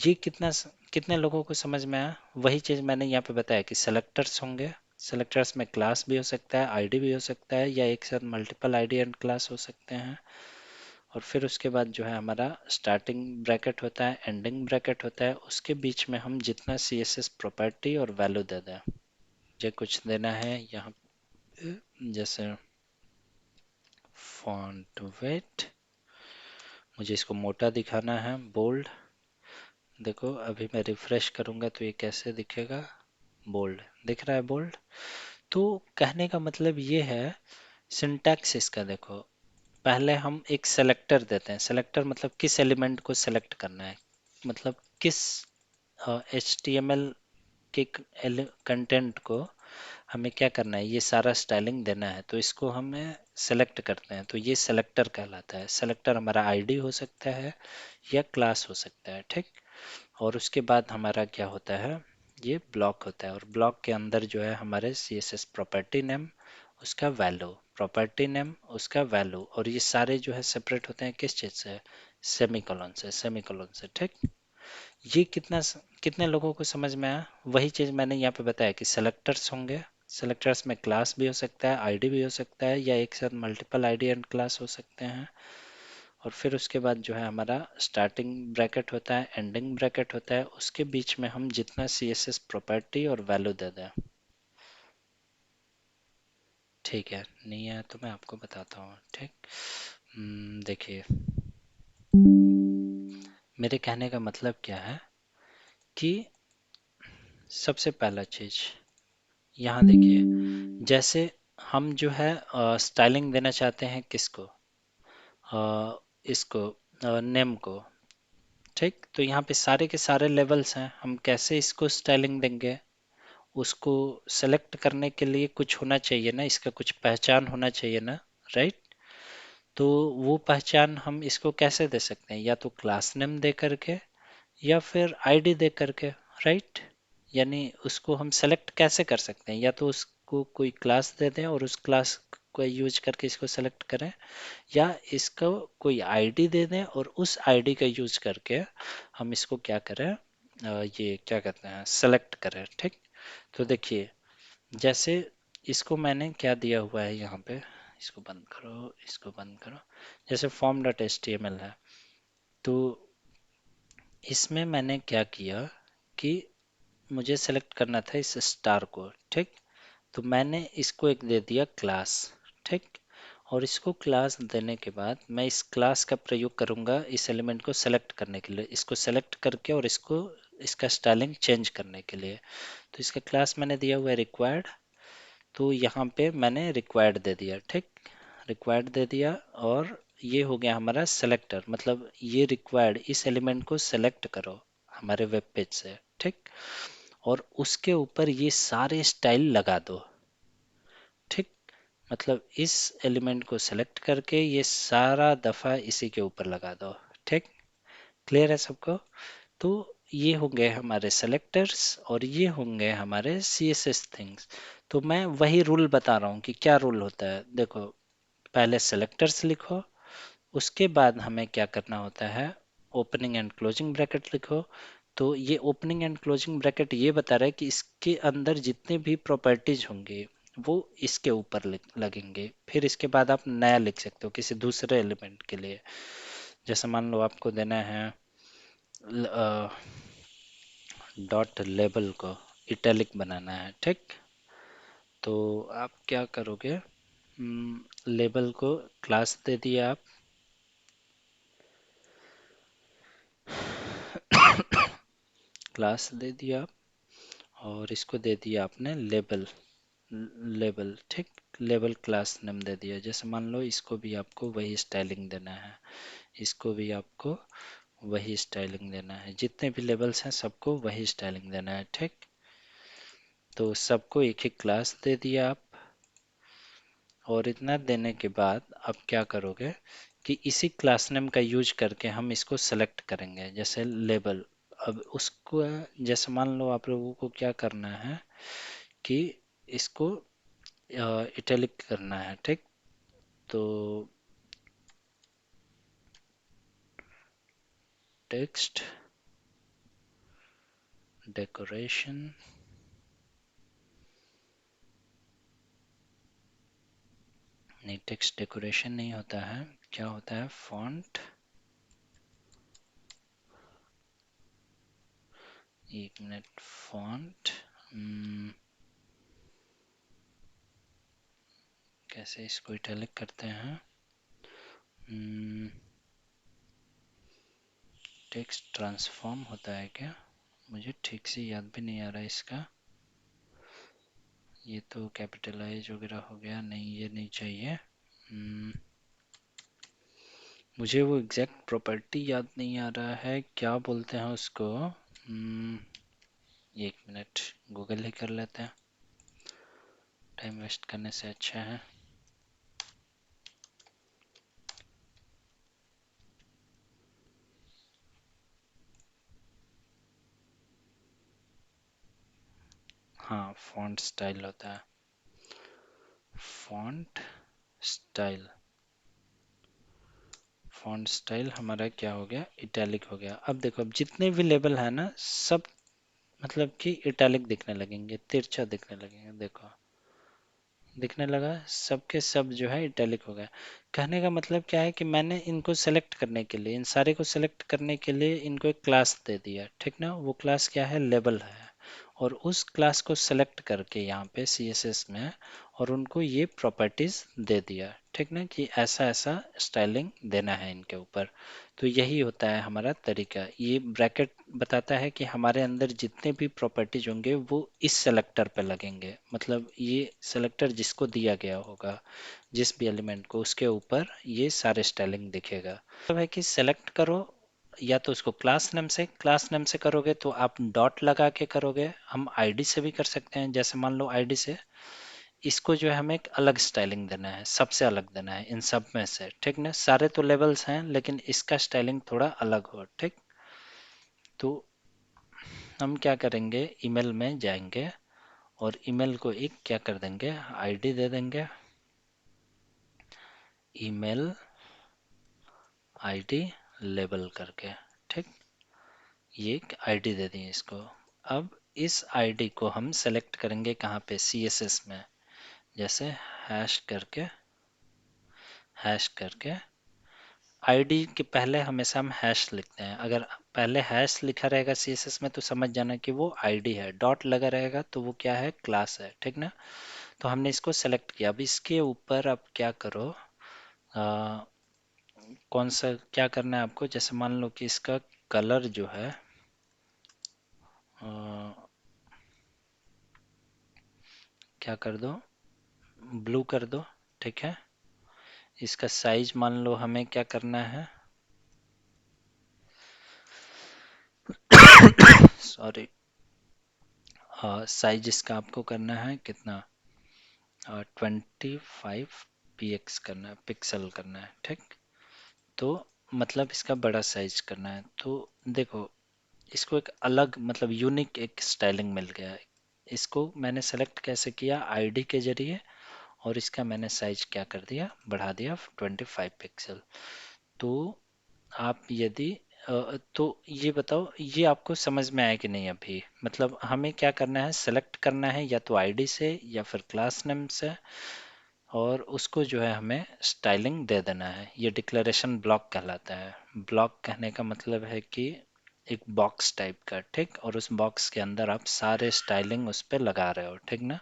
Speaker 1: ये कितने लोगों को समझ में आया, वही चीज़ मैंने यहाँ पे बताया कि सेलेक्टर्स होंगे, सेलेक्टर्स में क्लास भी हो सकता है, आईडी भी हो सकता है, या एक साथ मल्टीपल आईडी एंड क्लास हो सकते हैं। और फिर उसके बाद जो है हमारा स्टार्टिंग ब्रैकेट होता है, एंडिंग ब्रैकेट होता है, उसके बीच में हम जितना CSS प्रॉपर्टी और वैल्यू दे दें, मुझे कुछ देना है यहाँ पे, जैसे फॉन्ट वेट, मुझे इसको मोटा दिखाना है, बोल्ड। देखो अभी मैं रिफ्रेश करूंगा तो ये कैसे दिखेगा, बोल्ड दिख रहा है, बोल्ड। तो कहने का मतलब ये है, सिंटैक्स इसका देखो, पहले हम एक सेलेक्टर देते हैं, सेलेक्टर मतलब किस एलिमेंट को सेलेक्ट करना है, मतलब किस HTML के कंटेंट को हमें क्या करना है, ये सारा स्टाइलिंग देना है, तो इसको हमें सेलेक्ट करते हैं, तो ये सेलेक्टर कहलाता है। सेलेक्टर हमारा आईडी हो सकता है या क्लास हो सकता है, ठीक। और उसके बाद हमारा क्या होता है, ये ब्लॉक होता है, और ब्लॉक के अंदर जो है हमारे CSS प्रॉपर्टी नेम, उसका वैल्यू, प्रॉपर्टी नेम, उसका वैल्यू, और ये सारे जो है सेपरेट होते हैं किस चीज़ से, सेमी कॉलन से, सेमी कॉलन से, ठीक। ये कितने लोगों को समझ में आया, वही चीज़ मैंने यहाँ पे बताया कि सेलेक्टर्स होंगे, सेलेक्टर्स में क्लास भी हो सकता है, आईडी भी हो सकता है, या एक साथ मल्टीपल आईडी एंड क्लास हो सकते हैं। और फिर उसके बाद जो है हमारा स्टार्टिंग ब्रैकेट होता है, एंडिंग ब्रैकेट होता है, उसके बीच में हम जितना CSS प्रॉपर्टी और वैल्यू दे दें। ठीक है, नहीं है तो मैं आपको बताता हूँ। ठीक, देखिए मेरे कहने का मतलब क्या है कि सबसे पहला चीज यहाँ देखिए, जैसे हम जो है स्टाइलिंग देना चाहते हैं किसको, इसको नेम को। ठीक, तो यहाँ पे सारे के सारे लेवल्स हैं, हम कैसे इसको स्टाइलिंग देंगे, उसको सेलेक्ट करने के लिए कुछ होना चाहिए ना, इसका कुछ पहचान होना चाहिए ना, राइट। तो वो पहचान हम इसको कैसे दे सकते हैं, या तो क्लास नेम दे करके या फिर आईडी दे करके, राइट। यानी उसको हम सेलेक्ट कैसे कर सकते हैं, या तो उसको कोई क्लास दे दें और उस क्लास को यूज करके इसको सेलेक्ट करें, या इसको कोई आईडी दे दें और उस आईडी का यूज करके हम इसको क्या करें, ये क्या कहते हैं, सेलेक्ट करें। ठीक, तो देखिए जैसे इसको मैंने क्या दिया हुआ है यहाँ पे, इसको बंद करो, इसको बंद करो। जैसे फॉर्म डॉट HTML है, तो इसमें मैंने क्या किया कि मुझे सेलेक्ट करना था इस स्टार को। ठीक, तो मैंने इसको एक दे दिया क्लास। ठीक, और इसको क्लास देने के बाद मैं इस क्लास का प्रयोग करूंगा इस एलिमेंट को सेलेक्ट करने के लिए, इसको सेलेक्ट करके और इसको इसका स्टाइलिंग चेंज करने के लिए। तो इसका क्लास मैंने दिया हुआ है रिक्वायर्ड, तो यहाँ पे मैंने रिक्वायर्ड दे दिया। ठीक, रिक्वायर्ड दे दिया, और ये हो गया हमारा सेलेक्टर, मतलब ये रिक्वायर्ड इस एलिमेंट को सेलेक्ट करो हमारे वेब पेज से। ठीक, और उसके ऊपर ये सारे स्टाइल लगा दो। ठीक, मतलब इस एलिमेंट को सेलेक्ट करके ये सारा दफा इसी के ऊपर लगा दो। ठीक, क्लियर है सबको। तो ये होंगे हमारे सेलेक्टर्स और ये होंगे हमारे CSS थिंग्स। तो मैं वही रूल बता रहा हूँ कि क्या रूल होता है। देखो, पहले सेलेक्टर्स लिखो, उसके बाद हमें क्या करना होता है, ओपनिंग एंड क्लोजिंग ब्रैकेट लिखो। तो ये ओपनिंग एंड क्लोजिंग ब्रैकेट ये बता रहा है कि इसके अंदर जितने भी प्रॉपर्टीज होंगे वो इसके ऊपर लगेंगे। फिर इसके बाद आप नया लिख सकते हो किसी दूसरे एलिमेंट के लिए। जैसे मान लो आपको देना है डॉट लेबल को इटैलिक बनाना है। ठीक, तो आप क्या करोगे, लेबल को क्लास दे दिया आप, क्लास दे दिया आप, और इसको दे दिया आपने लेबल। लेबल, ठीक, लेबल क्लास नेम दे दिया। जैसे मान लो इसको भी आपको वही स्टाइलिंग देना है, इसको भी आपको वही स्टाइलिंग देना है, जितने भी लेबल्स हैं सबको वही स्टाइलिंग देना है। ठीक, तो सबको एक ही क्लास दे दिया आप, और इतना देने के बाद अब क्या करोगे कि इसी क्लास नेम का यूज करके हम इसको सेलेक्ट करेंगे, जैसे लेबल। अब उसको जैसे मान लो आप लोगों को क्या करना है कि इसको इटैलिक करना है। ठीक, तो टेक्स्ट डेकोरेशन, नहीं टेक्स्ट डेकोरेशन नहीं होता है, क्या होता है, फॉन्ट, एक मिनट, फॉन्ट, कैसे इसको इटैलिक करते हैं, टेक्स्ट ट्रांसफॉर्म होता है क्या, मुझे ठीक से याद भी नहीं आ रहा इसका। ये तो कैपिटलाइज वगैरह हो गया, नहीं ये नहीं चाहिए। मुझे वो एग्जैक्ट प्रॉपर्टी याद नहीं आ रहा है, क्या बोलते हैं उसको। एक मिनट, गूगल ही कर लेते हैं, टाइम वेस्ट करने से अच्छा है। हाँ, फॉन्ट स्टाइल होता है, फॉन्ट स्टाइल। फॉन्ट स्टाइल हमारा क्या हो गया, इटैलिक हो गया। अब देखो, अब जितने भी लेबल है ना सब मतलब कि इटैलिक दिखने लगेंगे, तिरछा दिखने लगेंगे। देखो दिखने लगा, सब के सब जो है इटैलिक हो गया। कहने का मतलब क्या है कि मैंने इनको सेलेक्ट करने के लिए, इन सारे को सेलेक्ट करने के लिए इनको एक क्लास दे दिया, ठीक ना। वो क्लास क्या है, लेबल है। और उस क्लास को सेलेक्ट करके यहाँ पे CSS में, और उनको ये प्रॉपर्टीज दे दिया, ठीक ना, कि ऐसा ऐसा स्टाइलिंग देना है इनके ऊपर। तो यही होता है हमारा तरीका। ये ब्रैकेट बताता है कि हमारे अंदर जितने भी प्रॉपर्टीज होंगे वो इस सेलेक्टर पे लगेंगे, मतलब ये सेलेक्टर जिसको दिया गया होगा, जिस भी एलिमेंट को, उसके ऊपर ये सारे स्टाइलिंग दिखेगा। मतलब है कि सेलेक्ट करो, या तो उसको क्लास नेम से करोगे तो आप डॉट लगा के करोगे। हम आईडी से भी कर सकते हैं, जैसे मान लो आईडी से इसको जो है हमें एक अलग स्टाइलिंग देना है, सबसे अलग देना है इन सब में से, ठीक ना। सारे तो लेवल्स हैं लेकिन इसका स्टाइलिंग थोड़ा अलग हो, ठीक। तो हम क्या करेंगे, ईमेल में जाएंगे और ईमेल को एक क्या कर देंगे, आईडी दे देंगे, ईमेल आईडी लेबल करके, ठीक। ये एक आईडी दे दी इसको। अब इस आईडी को हम सेलेक्ट करेंगे कहाँ पे, CSS में, जैसे हैश करके, हैश करके। आईडी के पहले हमेशा हम हैश लिखते हैं। अगर पहले हैश लिखा रहेगा CSS में तो समझ जाना कि वो आईडी है। डॉट लगा रहेगा तो वो क्या है, क्लास है, ठीक ना। तो हमने इसको सेलेक्ट किया। अब इसके ऊपर आप क्या करो, कौन सा क्या करना है आपको, जैसे मान लो कि इसका कलर जो है क्या कर दो, ब्लू कर दो, ठीक है। इसका साइज मान लो हमें क्या करना है, सॉरी, साइज इसका आपको करना है कितना, 25 px करना है, पिक्सल करना है, ठीक। तो मतलब इसका बड़ा साइज करना है। तो देखो, इसको एक अलग मतलब यूनिक एक स्टाइलिंग मिल गया है। इसको मैंने सेलेक्ट कैसे किया, आईडी के जरिए, और इसका मैंने साइज क्या कर दिया, बढ़ा दिया 25 पिक्सल। तो आप यदि तो ये बताओ, ये आपको समझ में आया कि नहीं अभी, मतलब हमें क्या करना है, सेलेक्ट करना है या तो आईडी से या फिर क्लास नेम से, और उसको जो है हमें स्टाइलिंग दे देना है। ये डिक्लेरेशन ब्लॉक कहलाता है। ब्लॉक कहने का मतलब है कि एक बॉक्स टाइप का, ठीक, और उस बॉक्स के अंदर आप सारे स्टाइलिंग उस पर लगा रहे हो, ठीक ना।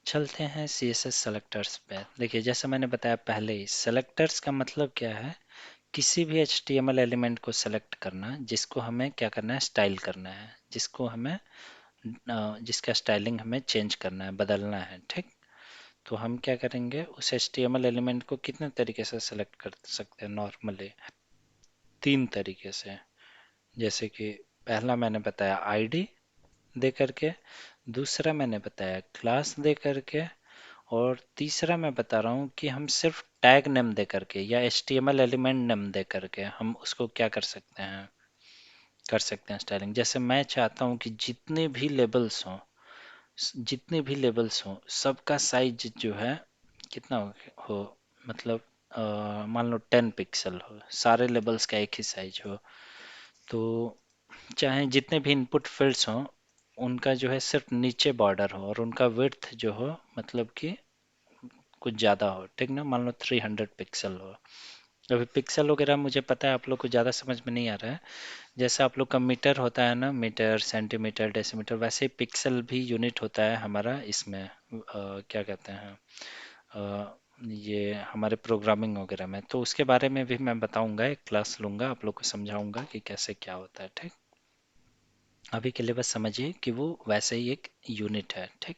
Speaker 1: चलते हैं CSS सेलेक्टर्स पे। देखिए जैसा मैंने बताया पहले ही, सेलेक्टर्स का मतलब क्या है, किसी भी HTML एलिमेंट को सेलेक्ट करना जिसको हमें क्या करना है, स्टाइल करना है, जिसको हमें जिसका स्टाइलिंग हमें चेंज करना है, बदलना है, ठीक। तो हम क्या करेंगे, उस HTML एलिमेंट को कितने तरीके से सेलेक्ट कर सकते हैं नॉर्मली, 3 तरीके से। जैसे कि पहला मैंने बताया आईडी दे करके, दूसरा मैंने बताया क्लास दे करके, और तीसरा मैं बता रहा हूँ कि हम सिर्फ टैग नेम दे करके या HTML एलिमेंट नेम दे करके हम उसको क्या कर सकते हैं स्टाइलिंग। जैसे मैं चाहता हूँ कि जितने भी लेबल्स हों सबका साइज जो है कितना हो, मतलब मान लो 10 पिक्सल हो, सारे लेबल्स का एक ही साइज हो। तो चाहे जितने भी इनपुट फील्ड्स हों उनका जो है सिर्फ नीचे बॉर्डर हो, और उनका विड्थ जो हो मतलब कि कुछ ज़्यादा हो, ठीक ना। मान लो 300 पिक्सल हो। अभी पिक्सल वगैरह मुझे पता है आप लोग को ज़्यादा समझ में नहीं आ रहा है। जैसे आप लोग का मीटर होता है ना, मीटर सेंटीमीटर डेसीमीटर, वैसे ही पिक्सल भी यूनिट होता है हमारा इसमें, क्या कहते हैं, ये हमारे प्रोग्रामिंग वगैरह में। तो उसके बारे में भी मैं बताऊंगा, एक क्लास लूंगा, आप लोग को समझाऊंगा कि कैसे क्या होता है, ठीक। अभी के लिए बस समझिए कि वो वैसे ही एक यूनिट है, ठीक।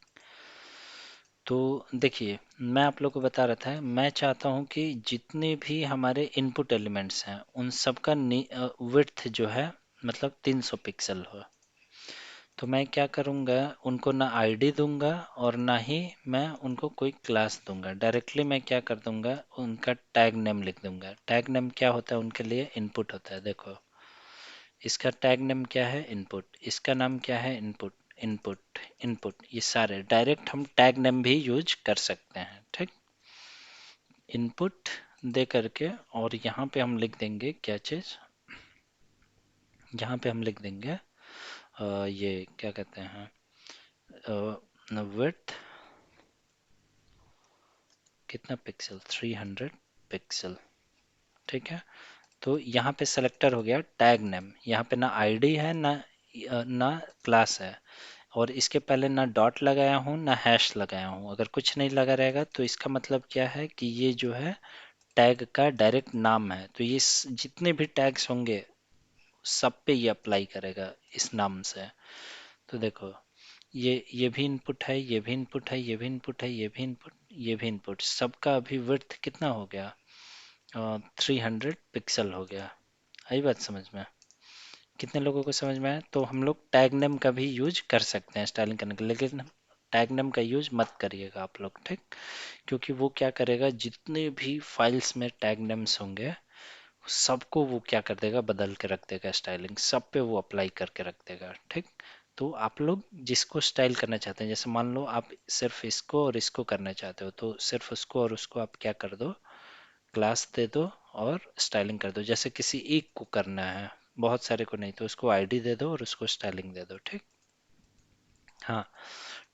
Speaker 1: तो देखिए, मैं आप लोग को बता रहा था, मैं चाहता हूँ कि जितने भी हमारे इनपुट एलिमेंट्स हैं उन सब का विड्थ जो है मतलब 300 पिक्सल हो। तो मैं क्या करूँगा, उनको ना आईडी दूंगा और ना ही मैं उनको कोई क्लास दूंगा। डायरेक्टली मैं क्या कर दूंगा, उनका टैग नेम लिख दूंगा। टैग नेम क्या होता है उनके लिए, इनपुट होता है। देखो इसका टैग नेम क्या है, इनपुट, इसका नाम क्या है, इनपुट, इनपुट, इनपुट, ये सारे डायरेक्ट हम टैग नेम भी यूज कर सकते हैं, ठीक। इनपुट दे करके, और यहाँ पे हम लिख देंगे क्या चीज़, यहाँ पे हम लिख देंगे ये क्या कहते हैं, विड्थ कितना पिक्सल, 300 पिक्सल। ठीक है, तो यहाँ पे सेलेक्टर हो गया टैग नेम। यहाँ पे ना आईडी है ना क्लास है, और इसके पहले ना डॉट लगाया हूँ ना हैश लगाया हूँ। अगर कुछ नहीं लगा रहेगा तो इसका मतलब क्या है कि ये जो है टैग का डायरेक्ट नाम है। तो ये जितने भी टैग्स होंगे सब पे ये अप्लाई करेगा इस नाम से। तो देखो, ये भी इनपुट है, ये भी इनपुट है, ये भी इनपुट है, ये भी इनपुट, ये भी इनपुट, सबका अभी विड्थ कितना हो गया, 300 पिक्सल हो गया। आई बात समझ में? कितने लोगों को समझ में आया? तो हम लोग टैग नेम का भी यूज कर सकते हैं स्टाइलिंग करने के लिए, लेकिन टैग नेम का यूज मत करिएगा आप लोग, ठीक? क्योंकि वो क्या करेगा, जितने भी फाइल्स में टैग नेम्स होंगे सबको वो क्या कर देगा, बदल के रख देगा, स्टाइलिंग सब पे वो अप्लाई करके रख देगा, ठीक? तो आप लोग जिसको स्टाइल करना चाहते हैं, जैसे मान लो आप सिर्फ इसको और इसको करना चाहते हो, तो सिर्फ उसको और उसको आप क्या कर दो, क्लास दे दो और स्टाइलिंग कर दो। जैसे किसी एक को करना है, बहुत सारे को नहीं, तो उसको आईडी दे दो और उसको स्टाइलिंग दे दो, ठीक? हाँ,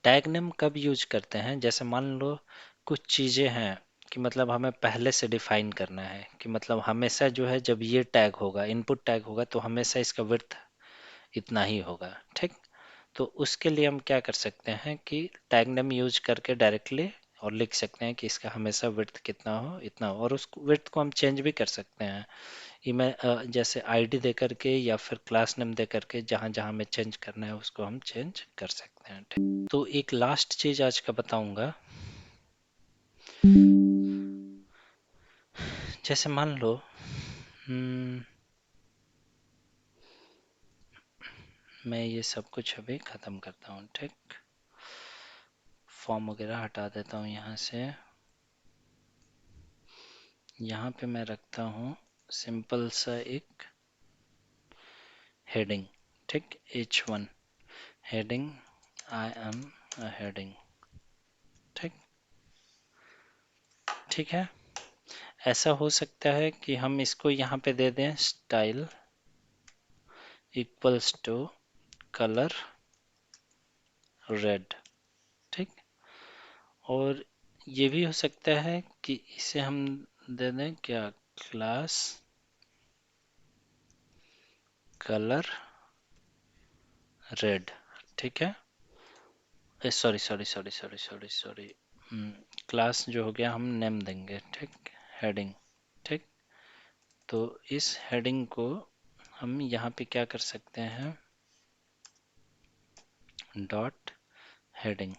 Speaker 1: टैग नेम कब यूज करते हैं, जैसे मान लो कुछ चीज़ें हैं कि मतलब हमें पहले से डिफाइन करना है कि मतलब हमेशा जो है जब ये टैग होगा, इनपुट टैग होगा, तो हमेशा इसका विड्थ इतना ही होगा, ठीक? तो उसके लिए हम क्या कर सकते हैं कि टैग नेम यूज करके डायरेक्टली और लिख सकते हैं कि इसका हमेशा विड्थ कितना हो, इतना हो। और उस विड्थ को हम चेंज भी कर सकते हैं, जैसे आईडी दे करके या फिर क्लास नेम दे करके, जहाँ जहाँ हमें चेंज करना है उसको हम चेंज कर सकते हैं, ठीक? तो एक लास्ट चीज आज का बताऊंगा। जैसे मान लो, हम्म, मैं ये सब कुछ अभी खत्म करता हूँ, ठीक? फॉर्म वगैरह हटा देता हूँ यहाँ से। यहाँ पे मैं रखता हूँ सिंपल सा एक हेडिंग, ठीक? H1 heading, I am a heading, ठीक? ठीक है, ऐसा हो सकता है कि हम इसको यहाँ पे दे दें style equals to colour red, ठीक? और ये भी हो सकता है कि इसे हम दे दें क्या, क्लास कलर रेड, ठीक है? Sorry sorry sorry sorry sorry sorry, class जो हो गया हम नेम देंगे, ठीक? हेडिंग, ठीक? तो इस हेडिंग को हम यहाँ पे क्या कर सकते हैं, डॉट हेडिंग,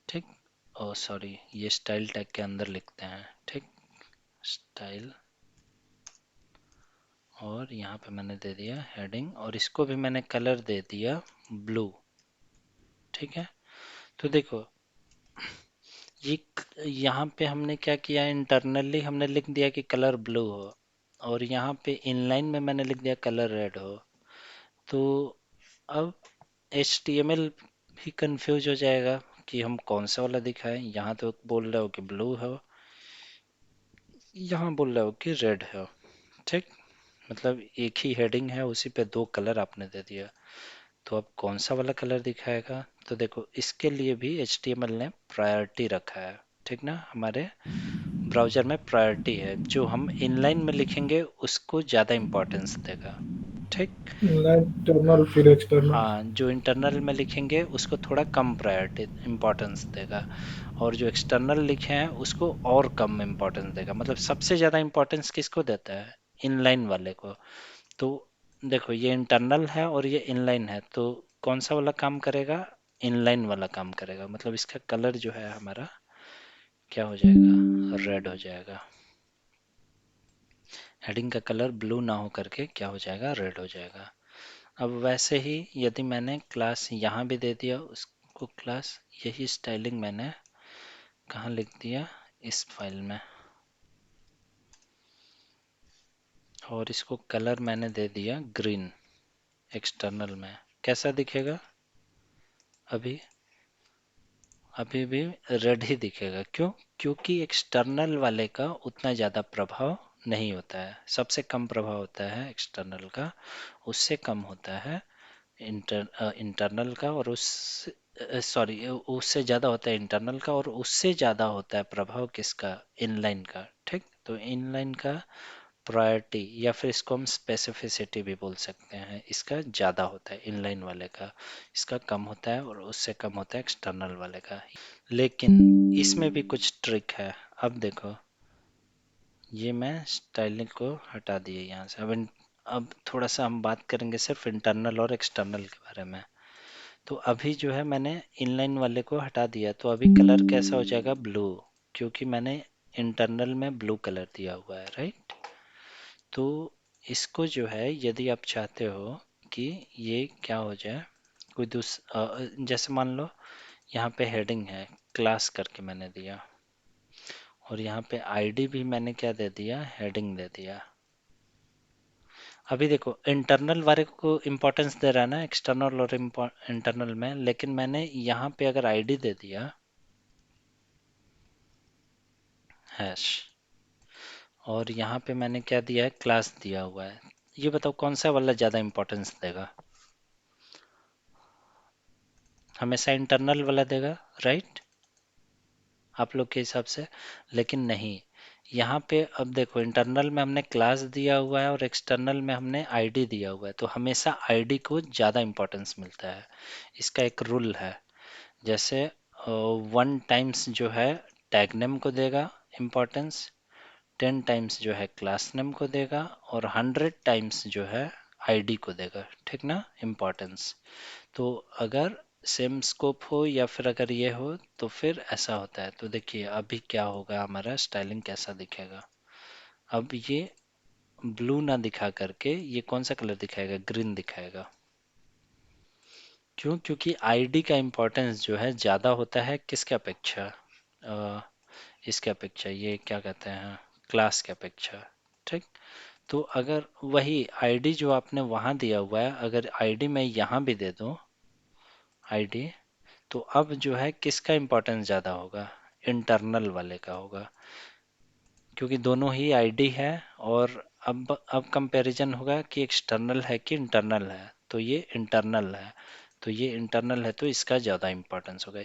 Speaker 1: ठीक? ओ सॉरी, ये स्टाइल टैग के अंदर लिखते हैं, ठीक? स्टाइल, और यहाँ पे मैंने दे दिया हेडिंग, और इसको भी मैंने कलर दे दिया ब्लू, ठीक है? तो देखो, ये यहाँ पे हमने क्या किया, इंटरनली हमने लिख दिया कि कलर ब्लू हो, और यहाँ पे इनलाइन में मैंने लिख दिया कलर रेड हो। तो अब HTML भी कंफ्यूज हो जाएगा कि हम कौन सा वाला दिखाएं। यहाँ तो बोल रहे हो कि ब्लू हो, यहाँ बोल रहे हो कि रेड है, ठीक? मतलब एक ही हेडिंग है, उसी पे दो कलर आपने दे दिया, तो अब कौन सा वाला कलर दिखाएगा? तो देखो, इसके लिए भी HTML ने प्रायोरिटी रखा है, ठीक ना? हमारे ब्राउज़र में प्रायोरिटी है, जो हम इनलाइन में लिखेंगे उसको ज़्यादा इम्पोर्टेंस देगा, ठीक?
Speaker 2: इंटरनल फिर एक्सटर्नल।
Speaker 1: हाँ, जो इंटरनल में लिखेंगे उसको थोड़ा कम प्रायोरिटी इम्पोर्टेंस देगा, और जो एक्सटर्नल लिखे हैं उसको और कम इम्पोर्टेंस देगा। मतलब सबसे ज़्यादा इम्पोर्टेंस किसको देता है? इनलाइन वाले को। तो देखो, ये इंटरनल है और ये इनलाइन है, तो कौन सा वाला काम करेगा? इनलाइन वाला काम करेगा। मतलब इसका कलर जो है हमारा क्या हो जाएगा, रेड हो जाएगा। हेडिंग का कलर ब्लू ना हो करके क्या हो जाएगा, रेड हो जाएगा। अब वैसे ही यदि मैंने क्लास यहाँ भी दे दिया उसको, क्लास, यही स्टाइलिंग मैंने कहाँ लिख दिया, इस फाइल में, और इसको कलर मैंने दे दिया ग्रीन एक्सटर्नल में। कैसा दिखेगा? अभी अभी भी रेड ही दिखेगा। क्यों? क्योंकि एक्सटर्नल वाले का उतना ज़्यादा प्रभाव नहीं होता है, सबसे कम प्रभाव होता है एक्सटर्नल का, उससे कम होता है इंटरनल का, और उस सॉरी, उससे ज़्यादा होता है इंटरनल का, और उससे ज़्यादा होता है प्रभाव किसका, इनलाइन का। ठीक, तो इनलाइन का प्रायोरिटी, या फिर इसको हम स्पेसिफिसिटी भी बोल सकते हैं, इसका ज़्यादा होता है इनलाइन वाले का, इसका कम होता है, और उससे कम होता है एक्सटर्नल वाले का। लेकिन इसमें भी कुछ ट्रिक है। अब देखो, ये मैं स्टाइलिंग को हटा दिए यहाँ से। अब थोड़ा सा हम बात करेंगे सिर्फ इंटरनल और एक्सटर्नल के बारे में। तो अभी जो है मैंने इनलाइन वाले को हटा दिया, तो अभी कलर कैसा हो जाएगा, ब्लू, क्योंकि मैंने इंटरनल में ब्लू कलर दिया हुआ है, राइट। तो इसको जो है, यदि आप चाहते हो कि ये क्या हो जाए, कोई जैसे मान लो यहाँ पे हेडिंग है, क्लास करके मैंने दिया, और यहाँ पे आईडी भी मैंने क्या दे दिया, हेडिंग दे दिया। अभी देखो, इंटरनल वाले को इम्पोर्टेंस दे रहा है ना एक्सटर्नल और इंटरनल में, लेकिन मैंने यहाँ पे अगर आईडी दे दिया हैश, और यहाँ पे मैंने क्या दिया है, क्लास दिया हुआ है, ये बताओ कौन सा वाला ज़्यादा इम्पोर्टेंस देगा, हमेशा इंटरनल वाला देगा, राइट, आप लोग के हिसाब से। लेकिन नहीं, यहाँ पे अब देखो, इंटरनल में हमने क्लास दिया हुआ है और एक्सटर्नल में हमने आईडी दिया हुआ है, तो हमेशा आईडी को ज़्यादा इम्पोर्टेंस मिलता है। इसका एक रूल है, जैसे 1 टाइम्स जो है टैग नेम को देगा इम्पोर्टेंस, 10 टाइम्स जो है क्लास नेम को देगा, और 100 टाइम्स जो है आईडी को देगा, ठीक ना, इम्पोर्टेंस। तो अगर सेम स्कोप हो या फिर अगर ये हो, तो फिर ऐसा होता है। तो देखिए अभी क्या होगा, हमारा स्टाइलिंग कैसा दिखेगा। अब ये ब्लू ना दिखा करके ये कौन सा कलर दिखाएगा, ग्रीन दिखाएगा। क्यों, क्योंकि आईडी का इम्पोर्टेंस जो है ज़्यादा होता है किसके अपेक्षा, अ, इसके अपेक्षा, ये क्या कहते हैं, क्लास के अपेक्षा। ठीक, तो अगर वही आईडी जो आपने वहाँ दिया हुआ है, अगर आईडी मैं यहाँ भी दे दूँ आईडी, तो अब जो है किसका इम्पोर्टेंस ज़्यादा होगा, इंटरनल वाले का होगा, क्योंकि दोनों ही आईडी है। और अब कंपैरिजन होगा कि एक्सटर्नल है कि इंटरनल है, तो ये इंटरनल है, तो ये इंटरनल है, तो इसका ज़्यादा इम्पोर्टेंस होगा।